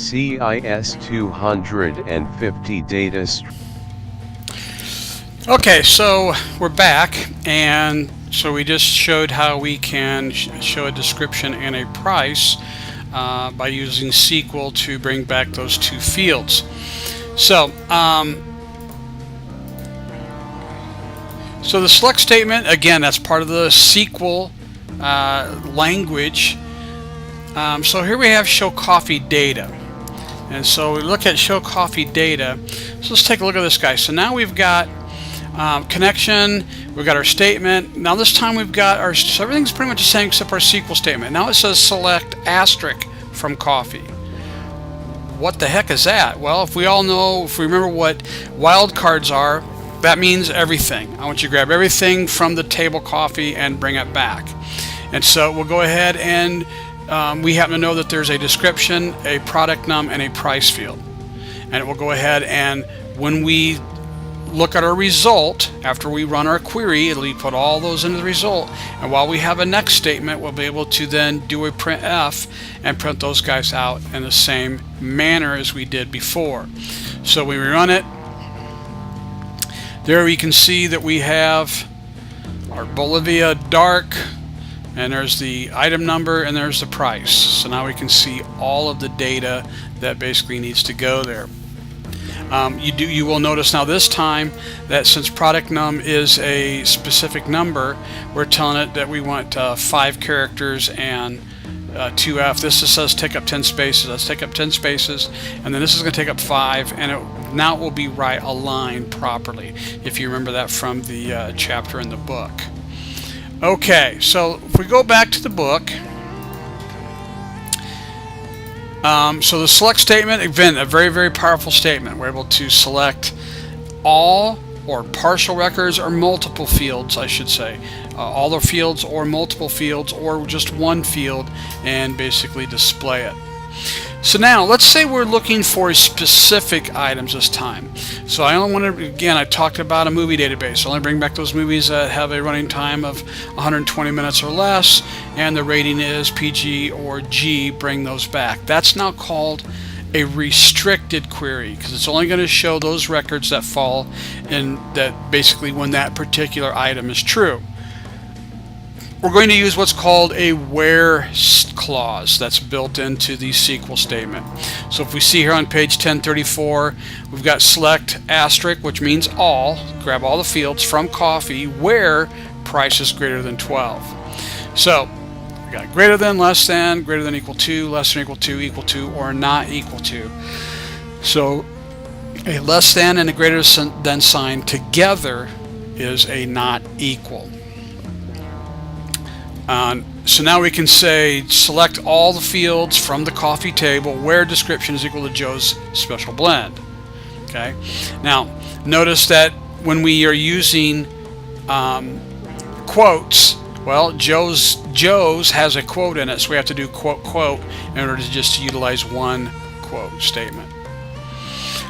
CIS250 data stream. Okay, so we're back, and so we just showed how we can show a description and a price by using SQL to bring back those two fields. So so the select statement, again, that's part of the SQL language. So here we have show coffee data, and so we look at show coffee data. So let's take a look at this guy. So now we've got connection, we've got our statement. Now this time we've got our, so everything's pretty much the same except our SQL statement. Now it says select asterisk from coffee. What the heck is that? Well, if we all know, if we remember what wildcards are, that means everything. I want you to grab everything from the table coffee and bring it back. And so we'll go ahead and we happen to know that there's a description, a product num, and a price field. And it will go ahead, and when we look at our result, after we run our query, it'll put all those into the result, and while we have a next statement, we'll be able to then do a printf and print those guys out in the same manner as we did before. So when we run it, there we can see that we have our Bolivia dark, and there's the item number, and there's the price. So now we can see all of the data that basically needs to go there. You will notice now this time that since product num is a specific number, we're telling it that we want 5 characters and 2F. This just says take up 10 spaces. Let's take up 10 spaces, and then this is going to take up 5, and now it will be right aligned properly, if you remember that from the chapter in the book. Okay, so if we go back to the book, so the select statement, again, a very, very powerful statement. We're able to select all or partial records or multiple fields, I should say. All the fields or multiple fields or just one field, and basically display it. So now, let's say we're looking for specific items this time. So I only want to, again, I talked about a movie database. I only bring back those movies that have a running time of 120 minutes or less, and the rating is PG or G, bring those back. That's now called a restricted query, because it's only going to show those records that fall in that, basically when that particular item is true. We're going to use what's called a where clause that's built into the SQL statement. So if we see here on page 1034, we've got select asterisk, which means all, grab all the fields from coffee where price is greater than 12. So we got greater than, less than, greater than equal to, less than equal to, or not equal to. So a less than and a greater than sign together is a not equal. So now we can say select all the fields from the coffee table where description is equal to Joe's special blend. Okay. Now notice that when we are using quotes, well, Joe's has a quote in it, so we have to do quote in order to just utilize one quote statement.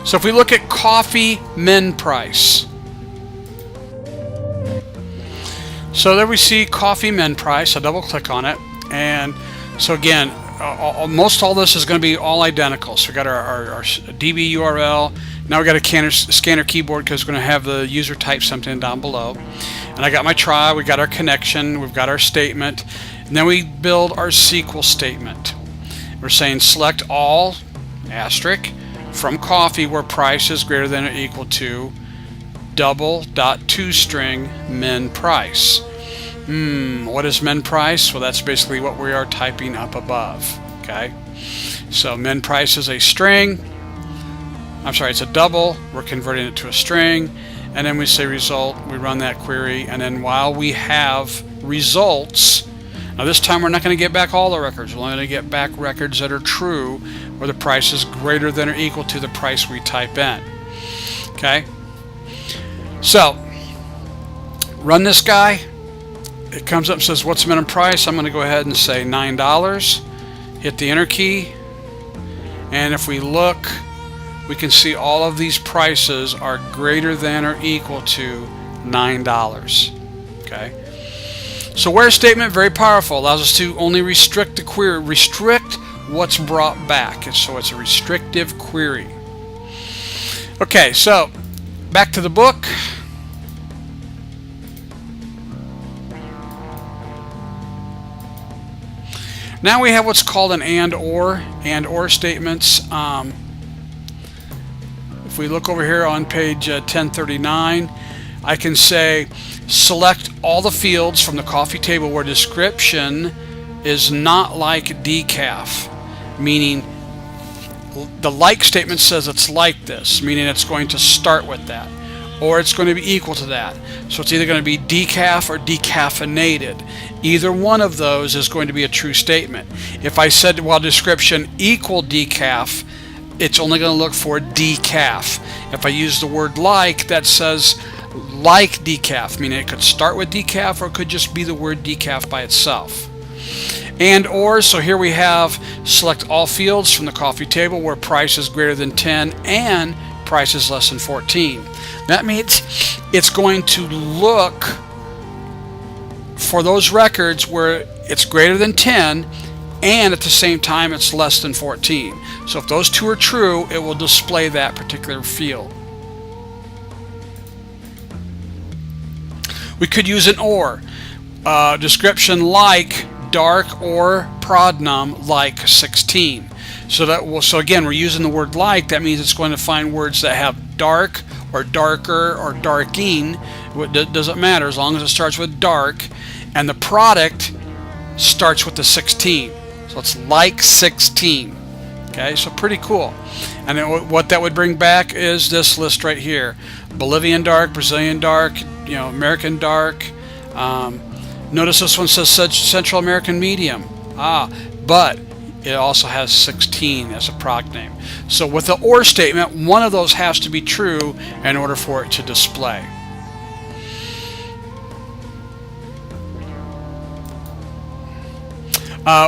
So if we look at coffee min price, so there we see coffee min price. I double click on it, and so again, most all this is going to be all identical. So we got our DB URL. Now we got a scanner keyboard because we're going to have the user type something down below. And I got my try. We got our connection. We've got our statement, and then we build our SQL statement. We're saying select all asterisk from coffee where price is greater than or equal to double dot toString min price. What is min price? Well, that's basically what we are typing up above. Okay, so min price is a string. I'm sorry, it's a double. We're converting it to a string, and then we say result. We run that query, and then while we have results, now this time we're not going to get back all the records. We're only going to get back records that are true, where the price is greater than or equal to the price we type in. Okay. So, run this guy. It comes up and says, what's the minimum price? I'm going to go ahead and say $9. Hit the enter key. And if we look, we can see all of these prices are greater than or equal to $9. Okay. So where statement, very powerful, allows us to only restrict the query, restrict what's brought back. And so it's a restrictive query. Okay, so back to the book. Now we have what's called an and or statements. If we look over here on page 1039, I can say select all the fields from the coffee table where description is not like decaf, meaning the like statement says it's like this, meaning it's going to start with that, or it's going to be equal to that. So it's either going to be decaf or decaffeinated. Either one of those is going to be a true statement. If I said while description equal decaf, it's only going to look for decaf. If I use the word like, that says like decaf, meaning it could start with decaf or it could just be the word decaf by itself. And or, so here we have select all fields from the coffee table where price is greater than 10 and price is less than 14. That means it's going to look for those records where it's greater than 10 and at the same time it's less than 14. So if those two are true, it will display that particular field. We could use an or. Description like dark or prodnum like 16. So again, we're using the word like. That means it's going to find words that have dark or darker or darking. It doesn't matter as long as it starts with dark, and the product starts with the 16. So it's like 16. Okay, so pretty cool. And then what that would bring back is this list right here: Bolivian dark, Brazilian dark, American dark. Notice this one says Central American medium. But it also has 16 as a product name. So with the or statement, one of those has to be true in order for it to display.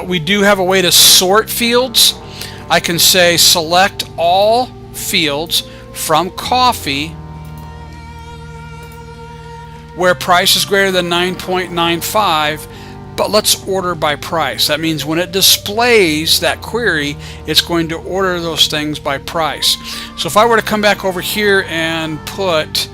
We do have a way to sort fields. I can say select all fields from coffee where price is greater than 9.95, but let's order by price. That means when it displays that query, it's going to order those things by price. So if I were to come back over here and put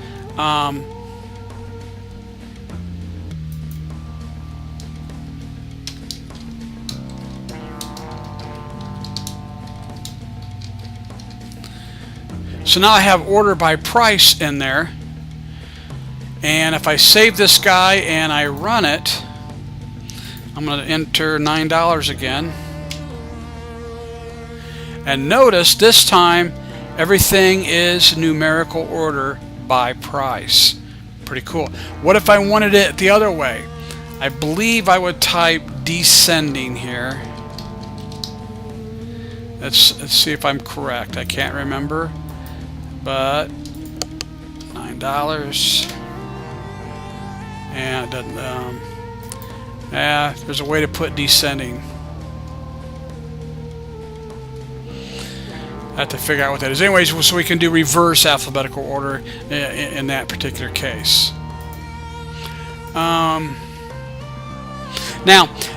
so now I have order by price in there, and if I save this guy and I run it, I'm going to enter $9 again, and notice this time everything is numerical order by price. Pretty cool. What if I wanted it the other way? I believe I would type descending here. Let's see if I'm correct. I can't remember, but $9, and it doesn't. There's a way to put descending. I have to figure out what that is. Anyways, so we can do reverse alphabetical order in that particular case. Now,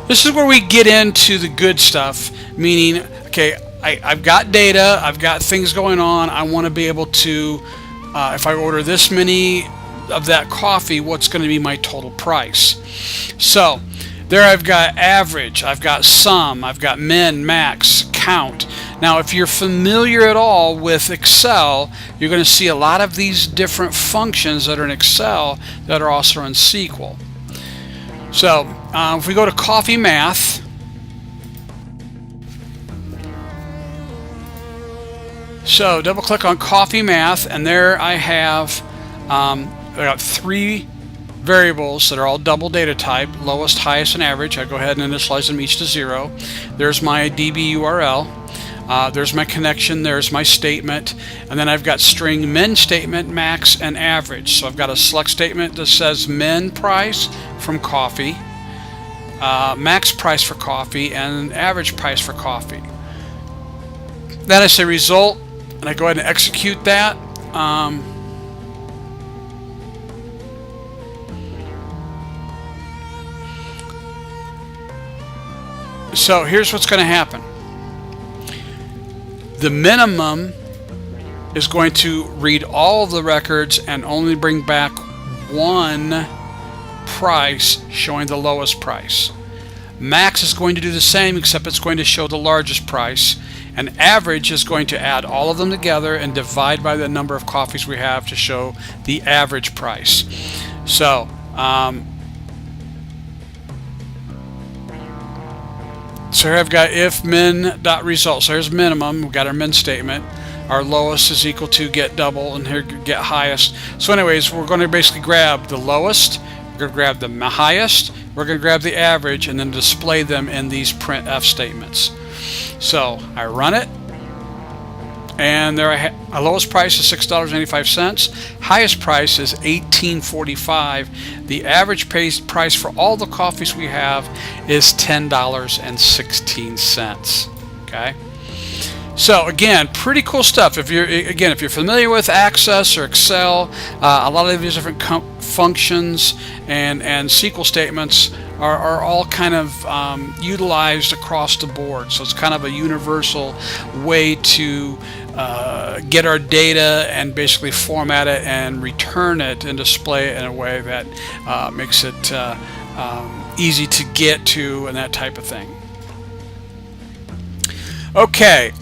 this is where we get into the good stuff, meaning, okay, I've got data, I've got things going on, I want to be able to, if I order this many of that coffee, what's going to be my total price? So, there I've got average, I've got sum, I've got min, max, count. Now, if you're familiar at all with Excel, you're going to see a lot of these different functions that are in Excel that are also in SQL. So, if we go to Coffee Math, so double click on Coffee Math, and there I have I got three variables that are all double data type: lowest, highest, and average. I go ahead and initialize them each to 0. There's my DB URL. There's my connection. There's my statement. And then I've got string min statement, max, and average. So I've got a select statement that says min price from coffee, max price for coffee, and average price for coffee. Then I say result, and I go ahead and execute that. So here's what's going to happen. The minimum is going to read all of the records and only bring back one price showing the lowest price. Max is going to do the same, except it's going to show the largest price. And average is going to add all of them together and divide by the number of coffees we have to show the average price. So so here I've got if min.result. So here's minimum. We've got our min statement. Our lowest is equal to get double, and here get highest. So anyways, we're going to basically grab the lowest, we're going to grab the highest, we're going to grab the average, and then display them in these printf statements. So I run it, and there our lowest price is $6.85. Highest price is $18.45. The average price for all the coffees we have is $10.16. Okay. So again, pretty cool stuff. If you're familiar with Access or Excel, a lot of these different functions and SQL statements are all kind of utilized across the board. So it's kind of a universal way to get our data and basically format it and return it and display it in a way that makes it easy to get to and that type of thing. Okay.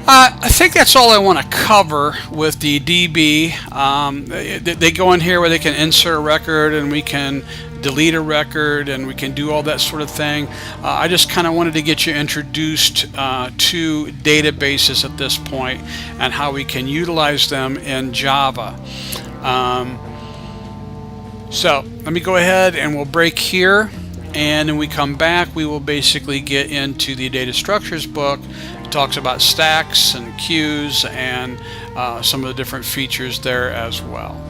I think that's all I want to cover with the DB. They go in here where they can insert a record, and we can delete a record, and we can do all that sort of thing. I just kind of wanted to get you introduced to databases at this point and how we can utilize them in Java. So let me go ahead and we'll break here, and when we come back we will basically get into the data structures book. It talks about stacks and queues and some of the different features there as well.